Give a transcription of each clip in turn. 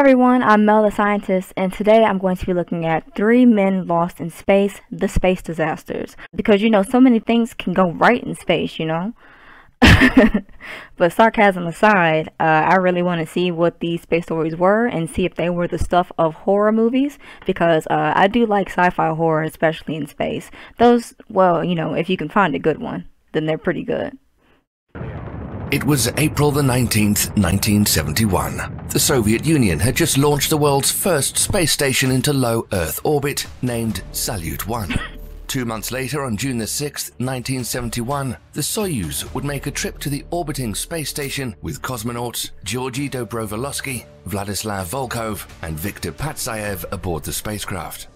everyone, I'm Mel the Scientist, and today I'm going to be looking at 3 men lost in space, the space disasters. Because, so many things can go right in space. But sarcasm aside, I really want to see what these space stories were and see if they were the stuff of horror movies, because I do like sci-fi horror, especially in space. Those, well, if you can find a good one, then they're pretty good. It was April the 19th, 1971. The Soviet Union had just launched the world's first space station into low Earth orbit, named Salyut 1. 2 months later, on June the 6th, 1971, the Soyuz would make a trip to the orbiting space station with cosmonauts Georgy Dobrovolsky, Vladislav Volkov, and Viktor Patsayev aboard the spacecraft.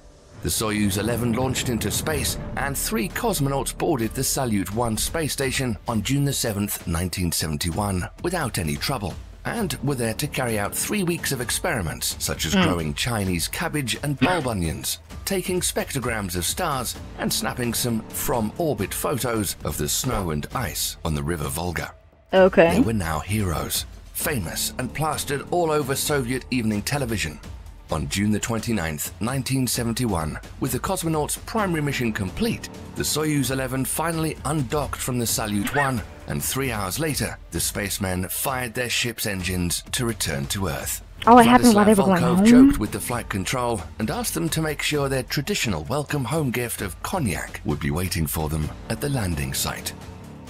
The Soyuz 11 launched into space, and 3 cosmonauts boarded the Salyut 1 space station on June the 7th, 1971, without any trouble, and were there to carry out 3 weeks of experiments, such as growing Chinese cabbage and bulb onions, taking spectrograms of stars, and snapping some from-orbit photos of the snow and ice on the River Volga. Okay. They were now heroes, famous and plastered all over Soviet evening television. On June the 29th, 1971, with the cosmonauts' primary mission complete, the Soyuz 11 finally undocked from the Salyut 1, and 3 hours later, the spacemen fired their ship's engines to return to Earth. Oh, it happened while they were going Volkov home? joked with the flight control and asked them to make sure their traditional welcome home gift of cognac would be waiting for them at the landing site.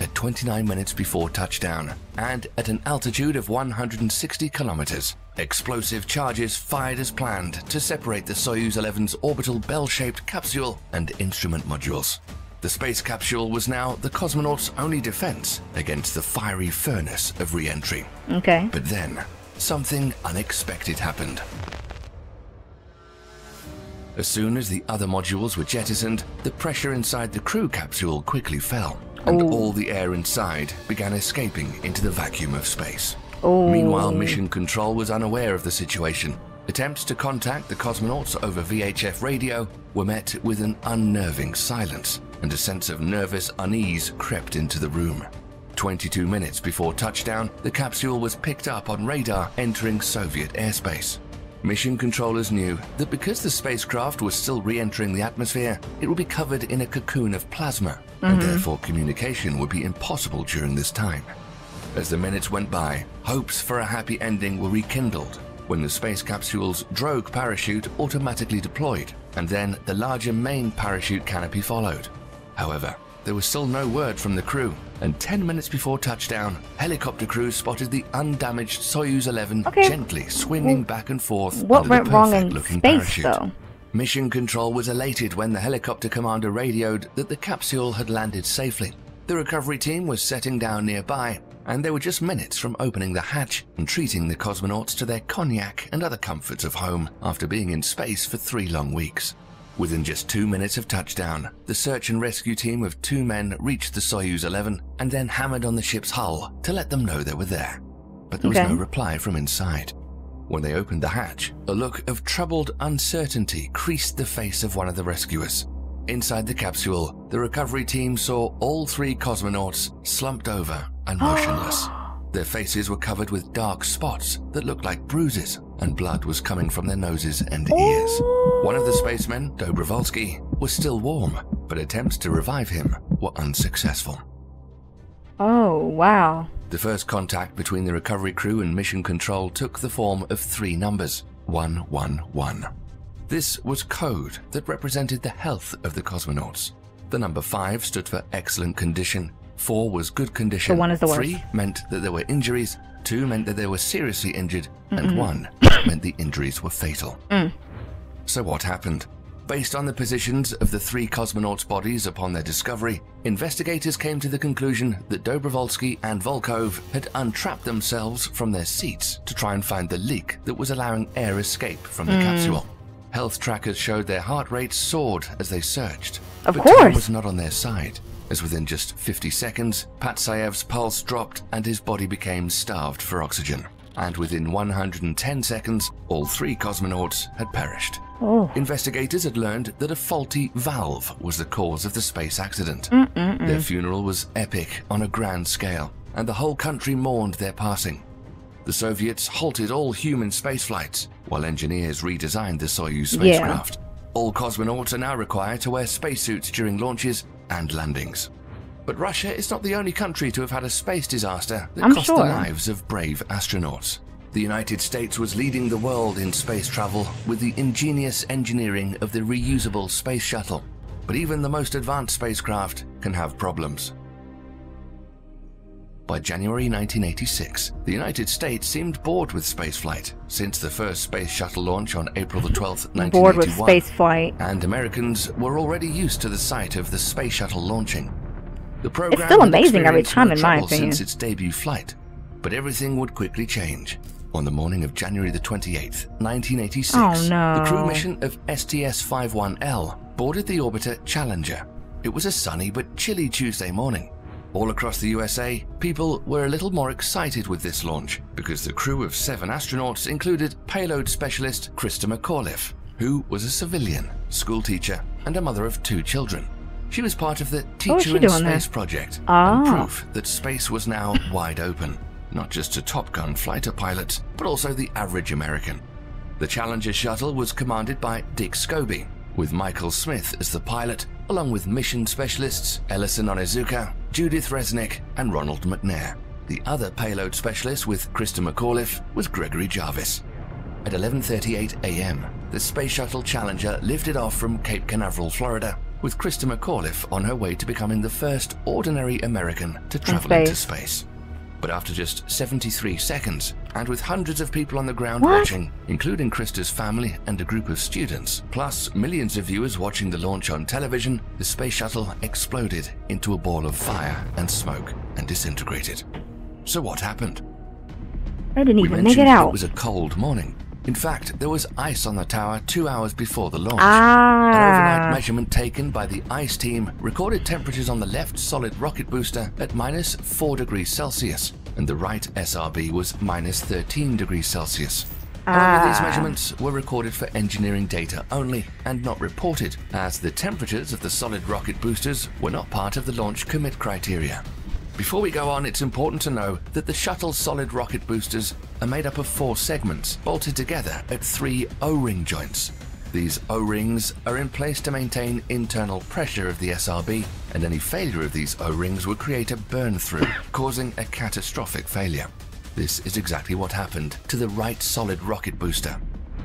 At 29 minutes before touchdown, and at an altitude of 160 kilometers, explosive charges fired as planned to separate the Soyuz 11's orbital bell-shaped capsule and instrument modules. The space capsule was now the cosmonauts' only defense against the fiery furnace of re-entry. Okay. But then, something unexpected happened. As soon as the other modules were jettisoned, the pressure inside the crew capsule quickly fell, and all the air inside began escaping into the vacuum of space. Meanwhile, Mission Control was unaware of the situation. Attempts to contact the cosmonauts over VHF radio were met with an unnerving silence, and a sense of nervous unease crept into the room. 22 minutes before touchdown, the capsule was picked up on radar entering Soviet airspace. Mission controllers knew that because the spacecraft was still re-entering the atmosphere, it would be covered in a cocoon of plasma, and therefore communication would be impossible during this time. As the minutes went by, hopes for a happy ending were rekindled when the space capsule's drogue parachute automatically deployed, and then the larger main parachute canopy followed. However, there was still no word from the crew, and 10 minutes before touchdown, helicopter crews spotted the undamaged Soyuz 11 gently swinging back and forth What under went the wrong in perfect-looking space, parachute. though? Mission Control was elated when the helicopter commander radioed that the capsule had landed safely. The recovery team was setting down nearby, and they were just minutes from opening the hatch and treating the cosmonauts to their cognac and other comforts of home after being in space for 3 long weeks. Within just 2 minutes of touchdown, the search and rescue team of 2 men reached the Soyuz 11 and then hammered on the ship's hull to let them know they were there. But there was no reply from inside. When they opened the hatch, a look of troubled uncertainty creased the face of one of the rescuers. Inside the capsule, the recovery team saw all 3 cosmonauts slumped over and motionless. Their faces were covered with dark spots that looked like bruises, and blood was coming from their noses and ears. One of the spacemen, Dobrovolsky, was still warm, but attempts to revive him were unsuccessful. Oh, wow. The first contact between the recovery crew and Mission Control took the form of 3 numbers, 111. This was code that represented the health of the cosmonauts. The number 5 stood for excellent condition, 4 was good condition, So 1 is the worst. 3 meant that there were injuries, 2 meant that they were seriously injured, and 1 meant the injuries were fatal. So what happened? Based on the positions of the 3 cosmonauts' bodies upon their discovery, investigators came to the conclusion that Dobrovolsky and Volkov had untrapped themselves from their seats to try and find the leak that was allowing air escape from the capsule. Health trackers showed their heart rates soared as they searched. Of but course. time was not on their side, as within just 50 seconds, Patsayev's pulse dropped and his body became starved for oxygen. And within 110 seconds, all 3 cosmonauts had perished. Investigators had learned that a faulty valve was the cause of the space accident. Their funeral was epic on a grand scale, and the whole country mourned their passing. The Soviets halted all human space flights, while engineers redesigned the Soyuz spacecraft. All cosmonauts are now required to wear spacesuits during launches and landings. But Russia is not the only country to have had a space disaster that cost the lives of brave astronauts. The United States was leading the world in space travel with the ingenious engineering of the reusable space shuttle. But even the most advanced spacecraft can have problems. By January 1986, the United States seemed bored with spaceflight since the first space shuttle launch on April 12, 1981. Bored with spaceflight. And Americans were already used to the sight of the space shuttle launching. The program it's still amazing every time, in my opinion. Since its debut flight, but everything would quickly change. On the morning of January the 28th, 1986, the crew mission of STS-51L boarded the orbiter Challenger. It was a sunny but chilly Tuesday morning. All across the USA, people were a little more excited with this launch because the crew of 7 astronauts included payload specialist Krista McAuliffe, who was a civilian, schoolteacher, and a mother of 2 children. She was part of the Teacher in Space project, and proof that space was now wide open, not just to Top Gun fighter pilots, but also the average American. The Challenger shuttle was commanded by Dick Scobie, with Michael Smith as the pilot, along with mission specialists Ellison Onizuka, Judith Resnick, and Ronald McNair. The other payload specialist with Krista McAuliffe was Gregory Jarvis. At 11:38 a.m., the Space Shuttle Challenger lifted off from Cape Canaveral, Florida, with Krista McAuliffe on her way to becoming the first ordinary American to travel into space. But after just 73 seconds, and with hundreds of people on the ground watching, including Krista's family and a group of students, plus millions of viewers watching the launch on television, the space shuttle exploded into a ball of fire and smoke and disintegrated. So what happened? I didn't even make it out. It was a cold morning. In fact, there was ice on the tower 2 hours before the launch. An overnight measurement taken by the ICE team recorded temperatures on the left solid rocket booster at -4 degrees Celsius, and the right SRB was -13 degrees Celsius. However, these measurements were recorded for engineering data only and not reported, as the temperatures of the solid rocket boosters were not part of the launch commit criteria. Before we go on, it's important to know that the shuttle's solid rocket boosters are made up of 4 segments bolted together at 3 O-ring joints. These O-rings are in place to maintain internal pressure of the SRB, and any failure of these O-rings would create a burn-through, causing a catastrophic failure. This is exactly what happened to the right solid rocket booster.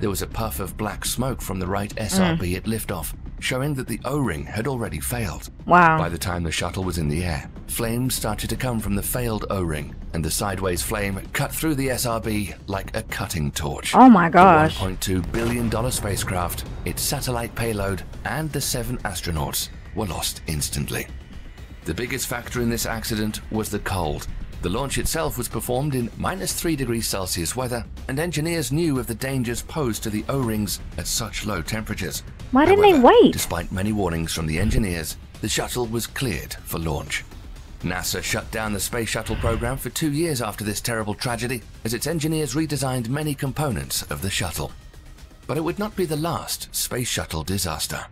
There was a puff of black smoke from the right SRB at liftoff, showing that the O-ring had already failed. By the time the shuttle was in the air, flames started to come from the failed O-ring, and the sideways flame cut through the SRB like a cutting torch. Oh my gosh. The $1.2 billion spacecraft, its satellite payload, and the 7 astronauts were lost instantly. The biggest factor in this accident was the cold. The launch itself was performed in -3 degrees Celsius weather, and engineers knew of the dangers posed to the O-rings at such low temperatures. Why didn't they wait? Despite many warnings from the engineers, the shuttle was cleared for launch. NASA shut down the Space Shuttle program for 2 years after this terrible tragedy, as its engineers redesigned many components of the shuttle. But it would not be the last Space Shuttle disaster.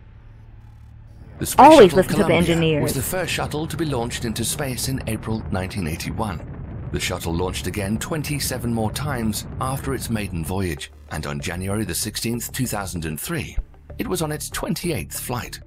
The Space Shuttle Columbia was the first shuttle to be launched into space in April 1981. The shuttle launched again 27 more times after its maiden voyage, and on January the 16th, 2003, it was on its 28th flight.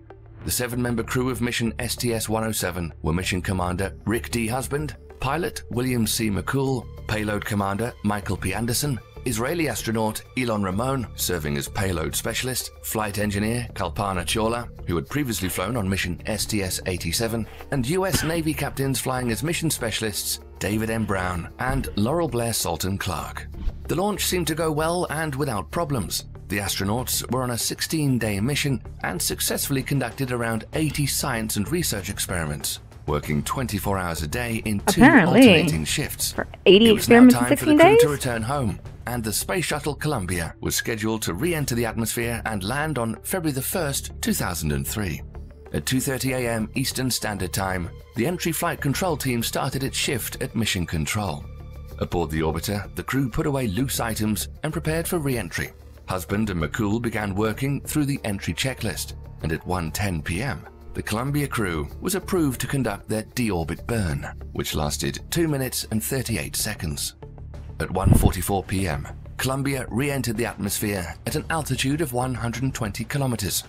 The 7-member crew of mission STS-107 were Mission Commander Rick D. Husband, Pilot William C. McCool, Payload Commander Michael P. Anderson, Israeli astronaut Elon Ramon, serving as payload specialist, flight engineer Kalpana Chawla, who had previously flown on mission STS-87, and U.S. Navy captains flying as mission specialists David M. Brown and Laurel Blair Salton Clark. The launch seemed to go well and without problems. The astronauts were on a 16-day mission and successfully conducted around 80 science and research experiments, working 24 hours a day in 2 alternating shifts. For 80 experiments in 16 days? It was now time for the crew to return home, and the Space Shuttle Columbia was scheduled to re-enter the atmosphere and land on February the 1st, 2003. At 2:30 a.m. Eastern Standard Time, the entry flight control team started its shift at Mission Control. Aboard the orbiter, the crew put away loose items and prepared for re-entry. Husband and McCool began working through the entry checklist, and at 1:10 p.m., the Columbia crew was approved to conduct their deorbit burn, which lasted 2 minutes and 38 seconds. At 1:44 p.m., Columbia re-entered the atmosphere at an altitude of 120 kilometers.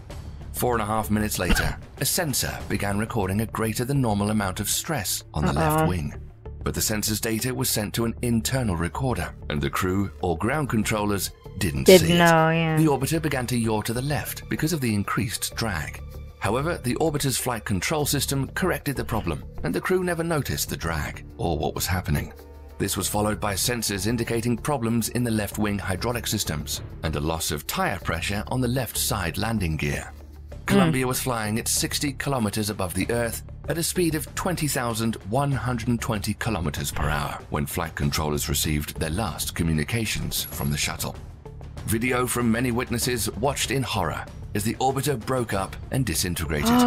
4.5 minutes later, a sensor began recording a greater than normal amount of stress on the left wing. But the sensor's data was sent to an internal recorder, and the crew or ground controllers didn't see it. The orbiter began to yaw to the left because of the increased drag. However, the orbiter's flight control system corrected the problem, and the crew never noticed the drag or what was happening. This was followed by sensors indicating problems in the left wing hydraulic systems and a loss of tire pressure on the left side landing gear. Columbia was flying at 60 kilometers above the Earth at a speed of 20,120 kilometers per hour when flight controllers received their last communications from the shuttle. Video from many witnesses watched in horror as the orbiter broke up and disintegrated.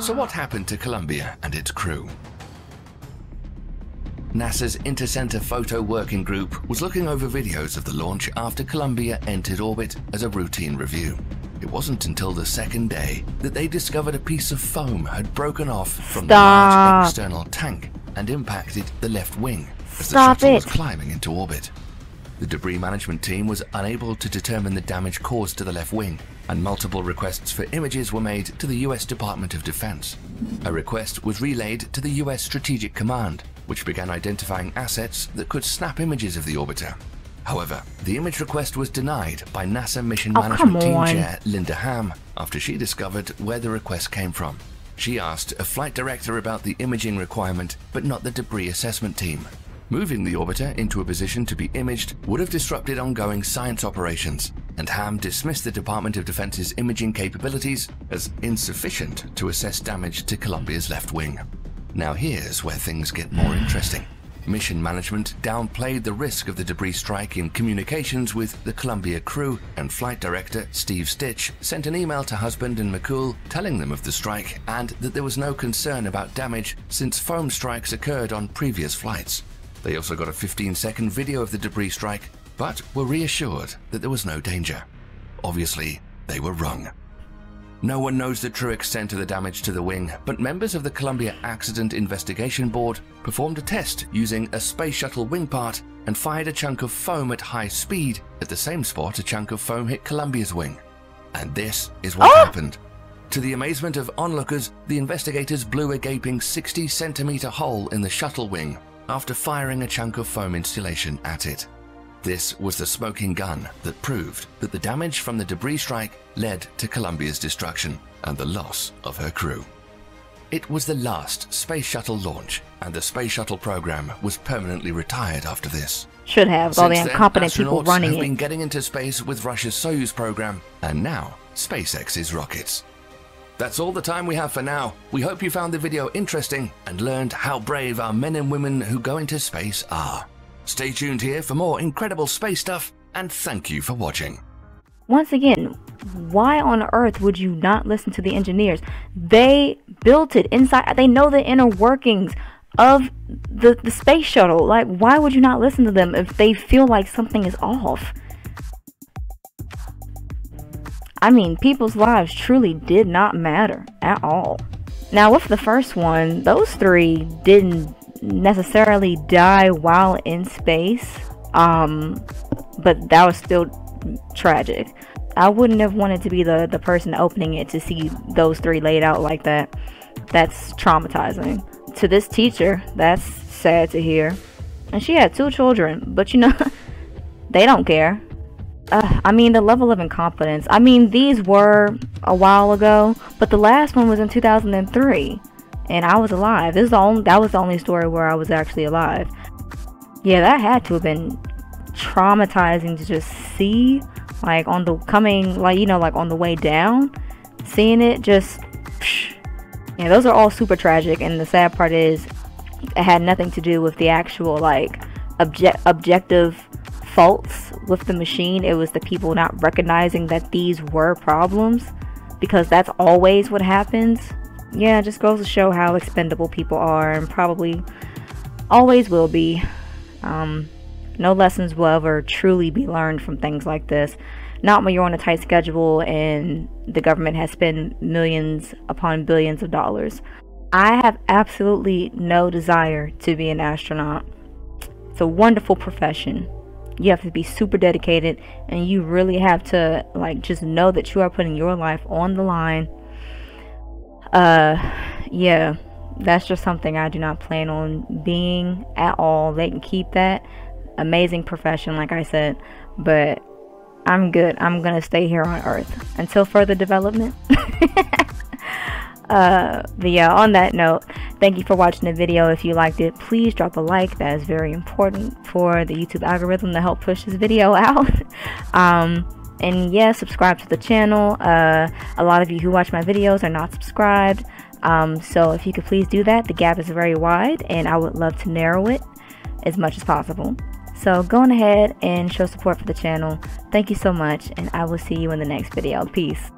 So what happened to Columbia and its crew? NASA's Intercenter Photo Working Group was looking over videos of the launch after Columbia entered orbit as a routine review. It wasn't until the second day that they discovered a piece of foam had broken off from the large external tank and impacted the left wing as the shuttle was climbing into orbit. The debris management team was unable to determine the damage caused to the left wing, and multiple requests for images were made to the US Department of Defense. A request was relayed to the US Strategic Command, which began identifying assets that could snap images of the orbiter. However, the image request was denied by NASA Mission Management Team Chair Linda Ham after she discovered where the request came from. She asked a flight director about the imaging requirement, but not the debris assessment team. Moving the orbiter into a position to be imaged would have disrupted ongoing science operations, and Ham dismissed the Department of Defense's imaging capabilities as insufficient to assess damage to Columbia's left wing. Now here's where things get more interesting. Mission management downplayed the risk of the debris strike in communications with the Columbia crew, and flight director Steve Stitch sent an email to Husband and McCool telling them of the strike and that there was no concern about damage since foam strikes occurred on previous flights. They also got a 15-second video of the debris strike, but were reassured that there was no danger. Obviously, they were wrong. No one knows the true extent of the damage to the wing, but members of the Columbia Accident Investigation Board performed a test using a space shuttle wing part and fired a chunk of foam at high speed at the same spot a chunk of foam hit Columbia's wing. And this is what happened. To the amazement of onlookers, the investigators blew a gaping 60-centimeter hole in the shuttle wing after firing a chunk of foam insulation at it. This was the smoking gun that proved that the damage from the debris strike led to Columbia's destruction and the loss of her crew. It was the last space shuttle launch, and the space shuttle program was permanently retired after this. Should have, with all the incompetent people running it. Astronauts have been getting into space with Russia's Soyuz program, and now SpaceX's rockets. That's all the time we have for now. We hope you found the video interesting and learned how brave our men and women who go into space are. Stay tuned here for more incredible space stuff, and thank you for watching. Once again, why on earth would you not listen to the engineers? They built it inside. They know the inner workings of the space shuttle. Like, why would you not listen to them if they feel like something is off? I mean, people's lives truly did not matter at all. Now, with the first one, those three didn't necessarily die while in space, but that was still tragic. I wouldn't have wanted to be the person opening it to see those three laid out like that. That's traumatizing. To this teacher, that's sad to hear. And she had 2 children, but you know, they don't care. I mean, the level of incompetence. I mean, these were a while ago, but the last one was in 2003. And I was alive. That was the only story where I was actually alive. Yeah, that had to have been traumatizing to just see, like on the coming, like, you know, like on the way down, seeing it just, yeah, those are all super tragic. And the sad part is, it had nothing to do with the actual like objective faults with the machine. It was the people not recognizing that these were problems, because that's always what happens. Yeah, it just goes to show how expendable people are, and probably always will be. No lessons will ever truly be learned from things like this. Not when you're on a tight schedule and the government has spent millions upon billions of dollars. I have absolutely no desire to be an astronaut. It's a wonderful profession. You have to be super dedicated, and you really have to like just know that you are putting your life on the line. Yeah, that's just something I do not plan on being at all. They can keep that. Amazing profession, like I said, but I'm good. I'm gonna stay here on Earth until further development. But yeah, on that note, thank you for watching the video. If you liked it, please drop a like. That is very important for the YouTube algorithm to help push this video out. And yeah, subscribe to the channel. A lot of you who watch my videos are not subscribed, so if you could please do that. The gap is very wide, and I would love to narrow it as much as possible. So go on ahead and show support for the channel. Thank you so much, and I will see you in the next video. Peace.